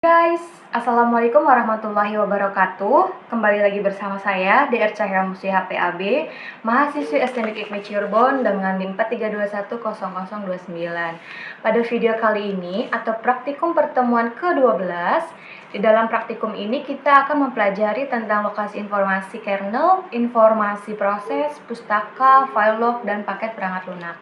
Guys, Assalamualaikum warahmatullahi wabarakatuh. Kembali lagi bersama saya, DR Cahya Musliha PAB, mahasiswi STMIK IKMI Cirebon dengan NIM 43210029. Pada video kali ini, atau praktikum pertemuan ke-12, di dalam praktikum ini kita akan mempelajari tentang lokasi informasi kernel, informasi proses, pustaka, file log, dan paket perangkat lunak.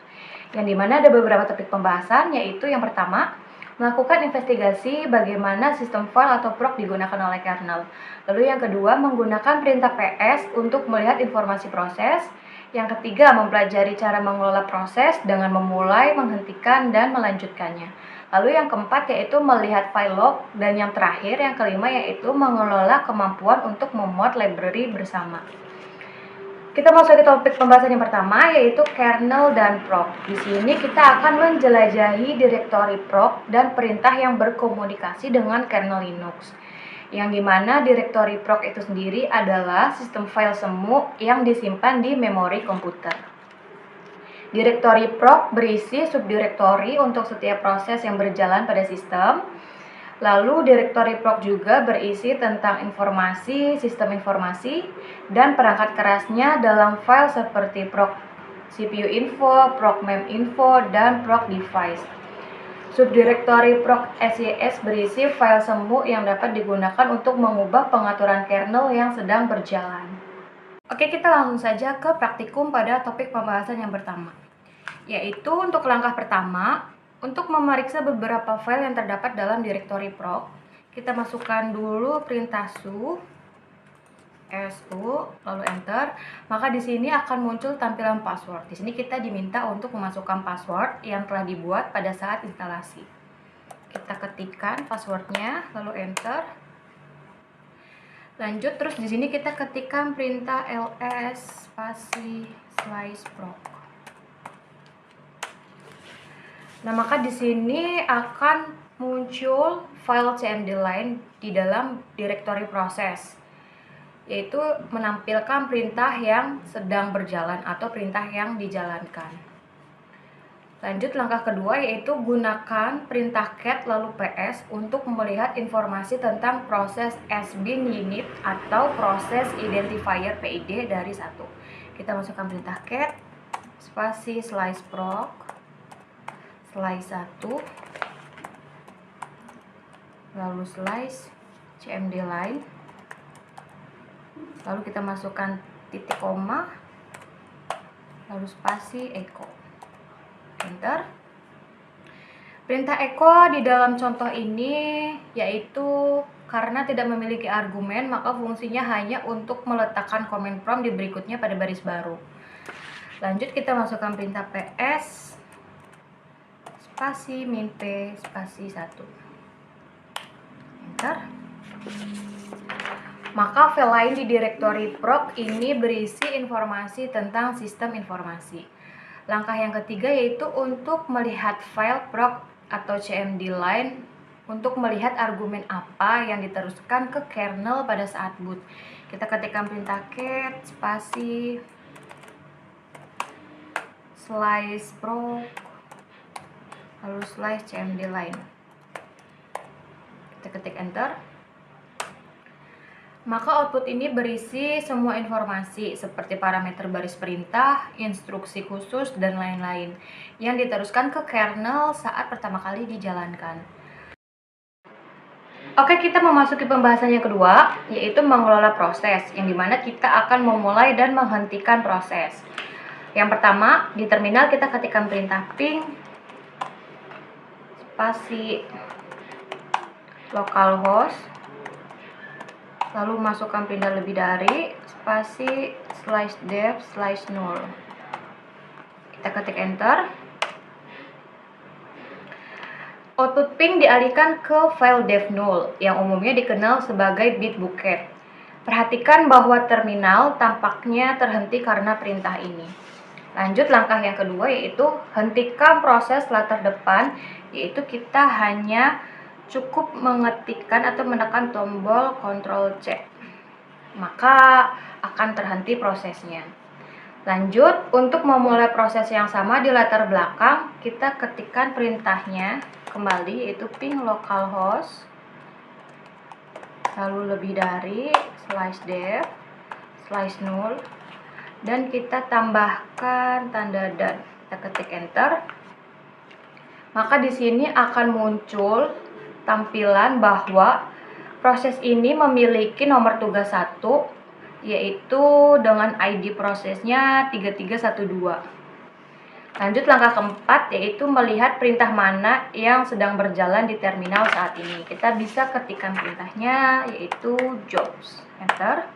Yang dimana ada beberapa topik pembahasan, yaitu yang pertama, melakukan investigasi bagaimana sistem file atau proc digunakan oleh kernel. Lalu yang kedua, menggunakan perintah ps untuk melihat informasi proses. Yang ketiga, mempelajari cara mengelola proses dengan memulai, menghentikan, dan melanjutkannya. Lalu yang keempat yaitu melihat file log. Dan yang terakhir, yang kelima yaitu mengelola kemampuan untuk memuat library bersama. Kita masuk ke topik pembahasan yang pertama, yaitu kernel dan proc. Di sini kita akan menjelajahi direktori proc dan perintah yang berkomunikasi dengan kernel Linux. Yang dimana direktori proc itu sendiri adalah sistem file semu yang disimpan di memori komputer. Direktori proc berisi subdirektori untuk setiap proses yang berjalan pada sistem. Lalu direktori proc juga berisi tentang informasi, sistem informasi, dan perangkat kerasnya dalam file seperti proc CPU info, proc mem info, dan proc device. Subdirektori proc sys berisi file semu yang dapat digunakan untuk mengubah pengaturan kernel yang sedang berjalan. Oke, kita langsung saja ke praktikum pada topik pembahasan yang pertama, yaitu untuk langkah pertama. Untuk memeriksa beberapa file yang terdapat dalam direktori proc, kita masukkan dulu perintah su, lalu enter. Maka di sini akan muncul tampilan password. Di sini kita diminta untuk memasukkan password yang telah dibuat pada saat instalasi. Kita ketikkan passwordnya, lalu enter. Lanjut, terus di sini kita ketikkan perintah ls spasi slice proc. Nah, maka di sini akan muncul file cmd line di dalam direktori proses, yaitu menampilkan perintah yang sedang berjalan atau perintah yang dijalankan. Lanjut, langkah kedua yaitu gunakan perintah cat lalu ps untuk melihat informasi tentang proses sbin unit atau proses identifier PID dari 1. Kita masukkan perintah cat spasi slice proc slice 1, lalu slice cmd line, lalu kita masukkan titik koma, lalu spasi echo, enter. Perintah echo di dalam contoh ini yaitu karena tidak memiliki argumen, maka fungsinya hanya untuk meletakkan command prompt di berikutnya pada baris baru. Lanjut, kita masukkan perintah ps spasi min p spasi 1, enter. Maka file lain di direktori proc ini berisi informasi tentang sistem informasi. Langkah yang ketiga yaitu untuk melihat file proc atau cmd line untuk melihat argumen apa yang diteruskan ke kernel pada saat boot. Kita ketikkan perintah cat spasi slice proc lalu slice cmd line. Kita ketik enter. Maka output ini berisi semua informasi seperti parameter baris perintah, instruksi khusus, dan lain-lain yang diteruskan ke kernel saat pertama kali dijalankan. Oke, kita memasuki pembahasan yang kedua, yaitu mengelola proses, yang dimana kita akan memulai dan menghentikan proses. Yang pertama, di terminal kita ketikkan perintah ping spasi localhost, lalu masukkan perintah lebih dari spasi slash dev slash null. Kita ketik enter. Output ping dialihkan ke file dev null yang umumnya dikenal sebagai bitbucket. Perhatikan bahwa terminal tampaknya terhenti karena perintah ini. Lanjut, langkah yang kedua yaitu hentikan proses latar depan, yaitu kita hanya cukup mengetikkan atau menekan tombol Ctrl C, maka akan terhenti prosesnya. Lanjut, untuk memulai proses yang sama di latar belakang, kita ketikkan perintahnya kembali yaitu ping localhost lalu lebih dari, slice def, slice null, dan kita tambahkan tanda dan. Kita ketik enter. Maka di sini akan muncul tampilan bahwa proses ini memiliki nomor tugas 1, yaitu dengan ID prosesnya 3312. Lanjut langkah keempat, yaitu melihat perintah mana yang sedang berjalan di terminal saat ini. Kita bisa ketikkan perintahnya, yaitu jobs. Enter.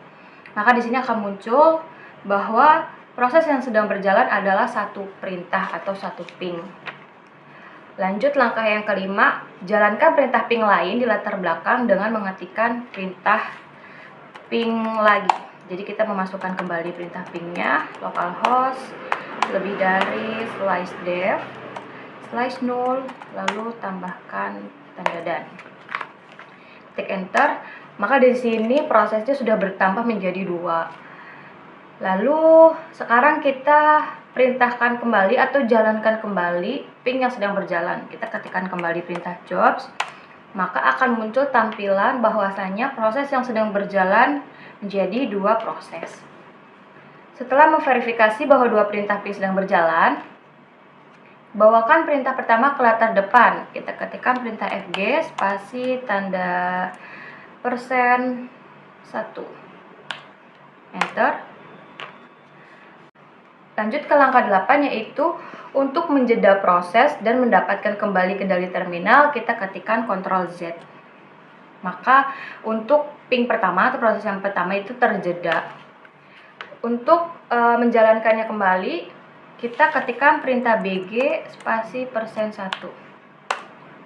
Maka di sini akan muncul bahwa proses yang sedang berjalan adalah satu perintah atau satu ping. Lanjut langkah yang kelima, jalankan perintah ping lain di latar belakang dengan mengetikkan perintah ping lagi. Jadi kita memasukkan kembali perintah pingnya, localhost, lebih dari, slice def, slice null, lalu tambahkan tanda dan. Ketik enter, maka di sini prosesnya sudah bertambah menjadi 2. Lalu sekarang kita perintahkan kembali atau jalankan kembali ping yang sedang berjalan. Kita ketikkan kembali perintah jobs, maka akan muncul tampilan bahwasanya proses yang sedang berjalan menjadi 2 proses. Setelah memverifikasi bahwa 2 perintah ping sedang berjalan, bawakan perintah pertama ke latar depan. Kita ketikkan perintah fg spasi tanda persen 1. Enter. Lanjut ke langkah 8, yaitu untuk menjeda proses dan mendapatkan kembali kendali terminal, kita ketikkan Ctrl Z. Maka untuk ping pertama atau proses yang pertama itu terjeda. Untuk menjalankannya kembali, kita ketikkan perintah bg spasi persen 1.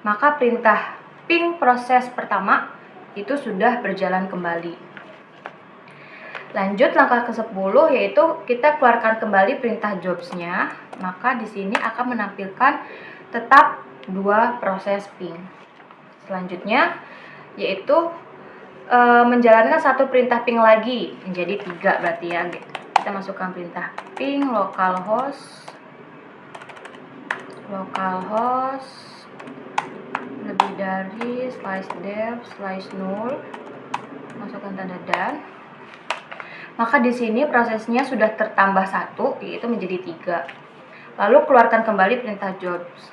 Maka perintah ping proses pertama itu sudah berjalan kembali. Lanjut langkah ke-10, yaitu kita keluarkan kembali perintah jobs-nya. Maka di sini akan menampilkan tetap 2 proses ping. Selanjutnya yaitu menjalankan satu perintah ping lagi menjadi 3 berarti ya. Kita masukkan perintah ping localhost lebih dari, slice def, slice null, masukkan tanda dan. Maka di sini prosesnya sudah tertambah 1, yaitu menjadi 3. Lalu keluarkan kembali perintah jobs.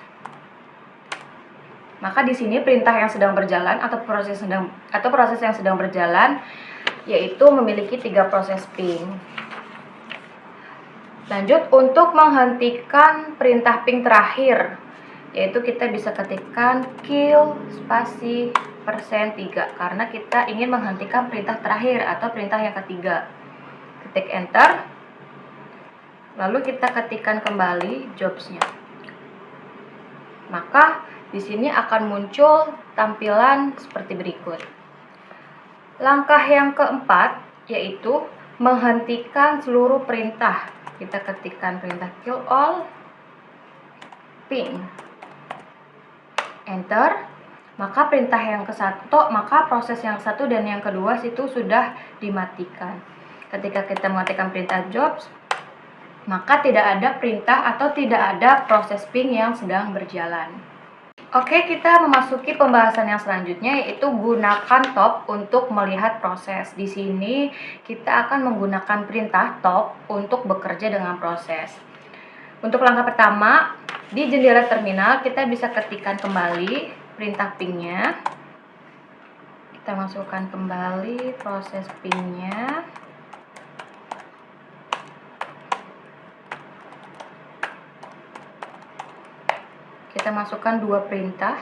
Maka di sini perintah yang sedang berjalan atau proses yang sedang berjalan yaitu memiliki 3 proses ping. Lanjut untuk menghentikan perintah ping terakhir, yaitu kita bisa ketikkan kill spasi persen 3 karena kita ingin menghentikan perintah terakhir atau perintah yang ketiga. Ketik enter, lalu kita ketikkan kembali jobs-nya. Maka di sini akan muncul tampilan seperti berikut. Langkah yang keempat yaitu menghentikan seluruh perintah. Kita ketikkan perintah kill all ping. Enter. Maka perintah yang maka proses yang satu dan yang kedua itu sudah dimatikan. Ketika kita mematikan perintah jobs, maka tidak ada perintah atau tidak ada proses ping yang sedang berjalan. Oke, kita memasuki pembahasan yang selanjutnya, yaitu gunakan top untuk melihat proses. Di sini kita akan menggunakan perintah top untuk bekerja dengan proses. Untuk langkah pertama, di jendela terminal kita bisa ketikkan kembali perintah pingnya. Kita masukkan kembali proses pingnya. Kita masukkan 2 perintah,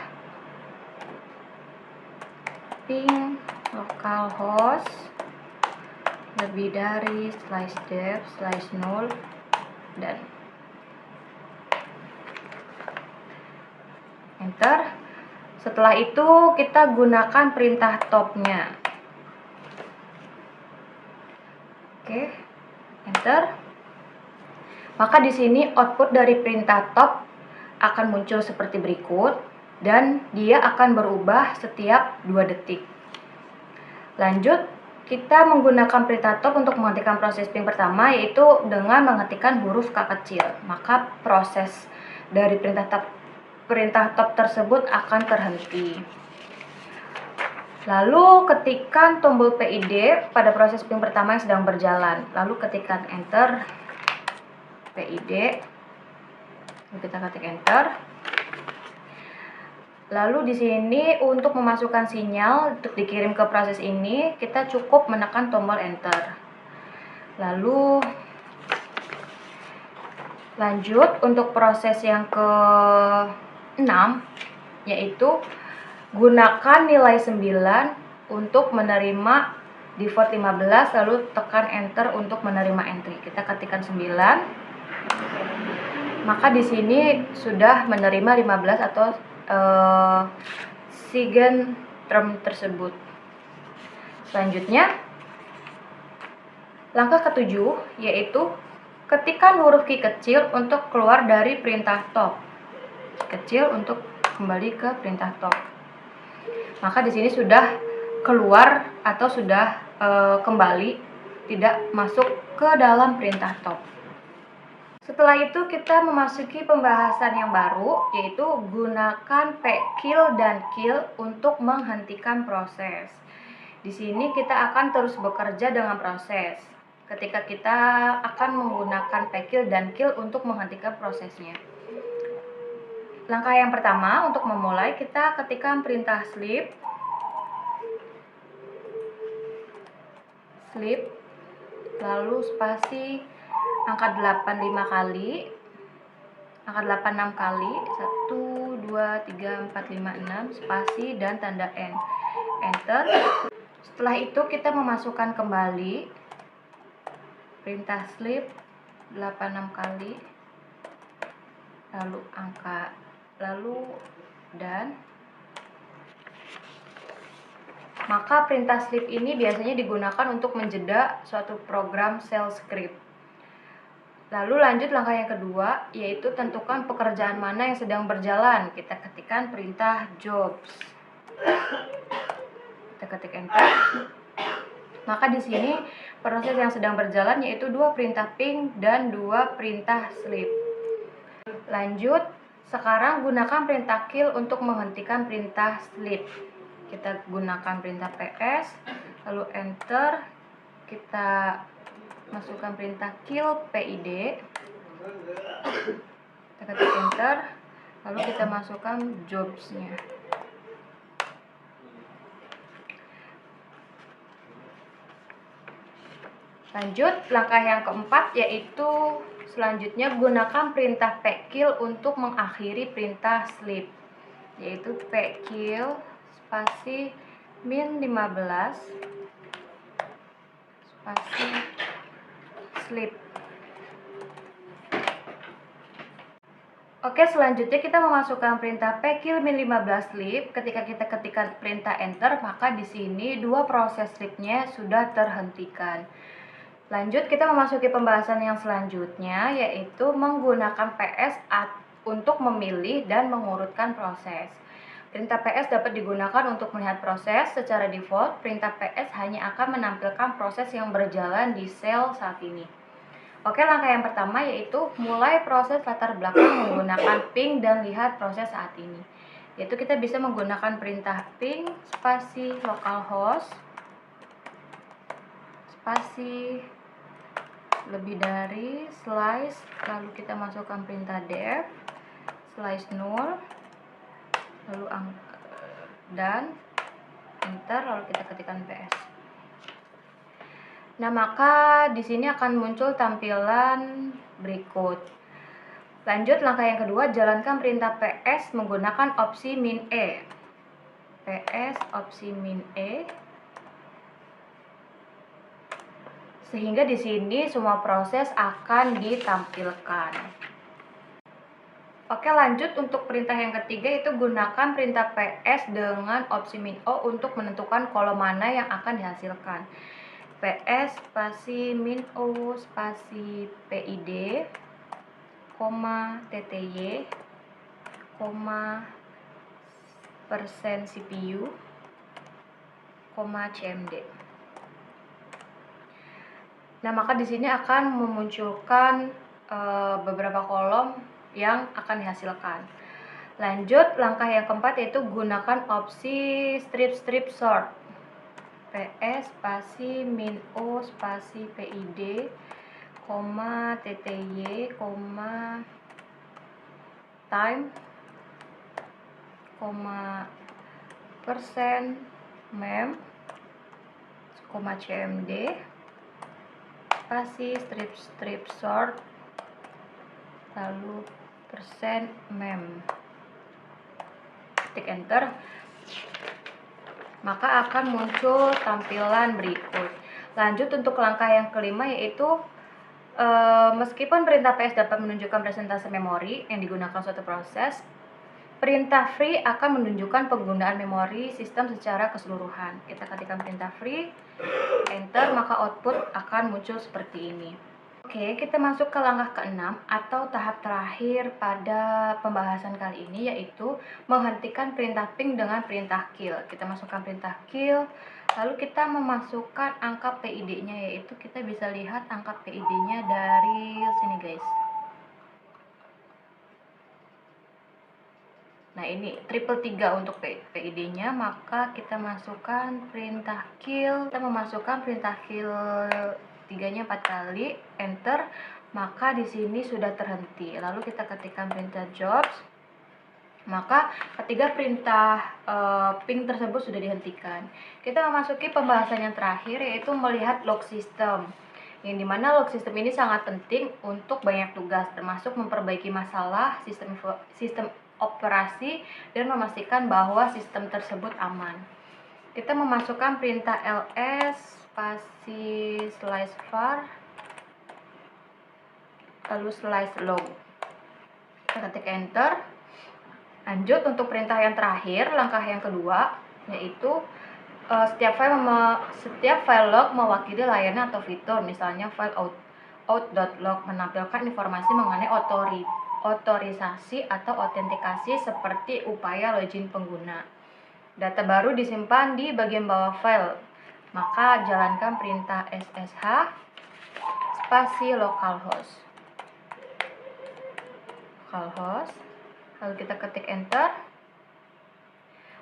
ping localhost lebih dari, slice def, slice null, dan enter. Setelah itu kita gunakan perintah topnya. Oke, enter. Maka di sini output dari perintah top akan muncul seperti berikut dan dia akan berubah setiap 2 detik. Lanjut, kita menggunakan perintah top untuk menghentikan proses ping pertama, yaitu dengan mengetikkan huruf K kecil. Maka proses dari perintah top tersebut akan terhenti. Lalu ketikkan tombol PID pada proses ping pertama yang sedang berjalan. Lalu ketikkan enter PID. Lalu kita ketik enter. Lalu di sini untuk memasukkan sinyal untuk dikirim ke proses ini, kita cukup menekan tombol enter. Lalu lanjut untuk proses yang ke-6, yaitu gunakan nilai 9 untuk menerima default 15, lalu tekan enter untuk menerima entry. Kita ketikkan 9. Maka di sini sudah menerima 15 atau SIGINT term tersebut. Selanjutnya, langkah ke-7 yaitu ketikkan huruf Q kecil untuk keluar dari perintah top. Kecil untuk kembali ke perintah top. Maka di sini sudah keluar atau sudah kembali, tidak masuk ke dalam perintah top. Setelah itu kita memasuki pembahasan yang baru, yaitu gunakan pkill dan kill untuk menghentikan proses. Di sini kita akan terus bekerja dengan proses. Ketika kita akan menggunakan pkill dan kill untuk menghentikan prosesnya. Langkah yang pertama untuk memulai, kita ketikkan perintah sleep, lalu spasi angka 8 5 kali, angka 8 6 kali, 1 2 3 4 5 6, spasi dan tanda N, enter. Setelah itu kita memasukkan kembali perintah sleep 8 6 kali, lalu angka, lalu dan. Maka perintah sleep ini biasanya digunakan untuk menjeda suatu program shell script. Lalu lanjut langkah yang kedua, yaitu tentukan pekerjaan mana yang sedang berjalan. Kita ketikkan perintah jobs. Kita ketik enter. Maka di sini proses yang sedang berjalan yaitu 2 perintah ping dan 2 perintah sleep. Lanjut, sekarang gunakan perintah kill untuk menghentikan perintah sleep. Kita gunakan perintah ps, lalu enter. Kita masukkan perintah kill PID, kita ketik enter, lalu kita masukkan jobsnya. Lanjut langkah yang keempat, yaitu selanjutnya gunakan perintah pkill untuk mengakhiri perintah sleep, yaitu pkill spasi min 15 spasi sleep. Oke, selanjutnya kita memasukkan perintah pkill min 15 sleep. Ketika kita ketikkan perintah enter, maka di sini 2 proses sleepnya sudah terhentikan. Lanjut, kita memasuki pembahasan yang selanjutnya, yaitu menggunakan ps untuk memilih dan mengurutkan proses. Perintah ps dapat digunakan untuk melihat proses. Secara default, perintah ps hanya akan menampilkan proses yang berjalan di sel saat ini. Oke, langkah yang pertama yaitu mulai proses latar belakang menggunakan ping dan lihat proses saat ini. Yaitu kita bisa menggunakan perintah ping spasi localhost spasi lebih dari slice, lalu kita masukkan perintah def slice 0, lalu dan enter, lalu kita ketikkan ps. Nah, maka di sini akan muncul tampilan berikut. Lanjut langkah yang kedua, jalankan perintah ps menggunakan opsi min e. ps opsi min e, sehingga di sini semua proses akan ditampilkan. Oke, lanjut untuk perintah yang ketiga, itu gunakan perintah ps dengan opsi min o untuk menentukan kolom mana yang akan dihasilkan. ps spasi min o spasi pid, tty, persen cpu, cmd. Nah, maka di sini akan memunculkan beberapa kolom yang akan dihasilkan. Lanjut, langkah yang keempat yaitu gunakan opsi strip sort. PS spasi min O spasi PID, TTY, time, persen, mem, CMD, spasi strip sort, lalu persen, mem. Ketik enter, maka akan muncul tampilan berikut. Lanjut untuk langkah yang kelima yaitu meskipun perintah PS dapat menunjukkan presentase memori yang digunakan suatu proses, perintah free akan menunjukkan penggunaan memori sistem secara keseluruhan. Kita ketikkan perintah free, enter, maka output akan muncul seperti ini. Oke, kita masuk ke langkah keenam atau tahap terakhir pada pembahasan kali ini, yaitu menghentikan perintah ping dengan perintah kill. Kita masukkan perintah kill, lalu kita memasukkan angka PID-nya, yaitu kita bisa lihat angka PID-nya dari sini guys. Nah ini triple 3 untuk PID-nya, maka kita masukkan perintah kill. Kita memasukkan perintah kill 3-nya 4 kali, enter, maka di sini sudah terhenti. Lalu kita ketikkan perintah jobs, maka ketiga perintah ping tersebut sudah dihentikan. Kita memasuki pembahasan yang terakhir, yaitu melihat log system, yang dimana log system ini sangat penting untuk banyak tugas, termasuk memperbaiki masalah sistem operasi dan memastikan bahwa sistem tersebut aman. Kita memasukkan perintah ls spasi slice var, lalu slice log. Kita ketik enter. Lanjut untuk perintah yang terakhir, langkah yang kedua, yaitu setiap file log mewakili layanan atau fitur. Misalnya file out.log menampilkan informasi mengenai otorisasi atau autentikasi seperti upaya login pengguna. Data baru disimpan di bagian bawah file, maka jalankan perintah ssh spasi localhost, lalu kita ketik enter,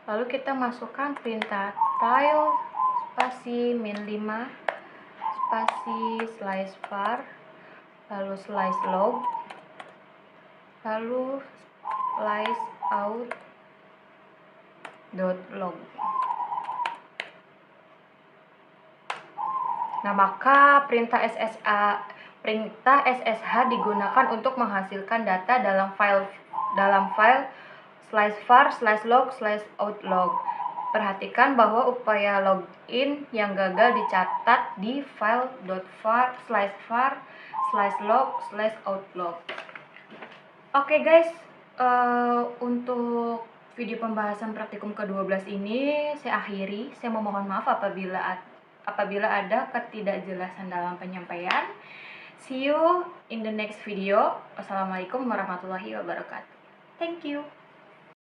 lalu kita masukkan perintah tile spasi min5 spasi slice var, lalu slice log, lalu slice out .log. Nah, maka perintah SSH digunakan untuk menghasilkan data dalam file slice var, slice log, slice out log. Perhatikan bahwa upaya login yang gagal dicatat di file slice var, slice log, slice out log. Oke guys, untuk video pembahasan praktikum ke-12 ini saya akhiri. Saya memohon maaf apabila ada ketidakjelasan dalam penyampaian. See you in the next video. Wassalamualaikum warahmatullahi wabarakatuh. Thank you.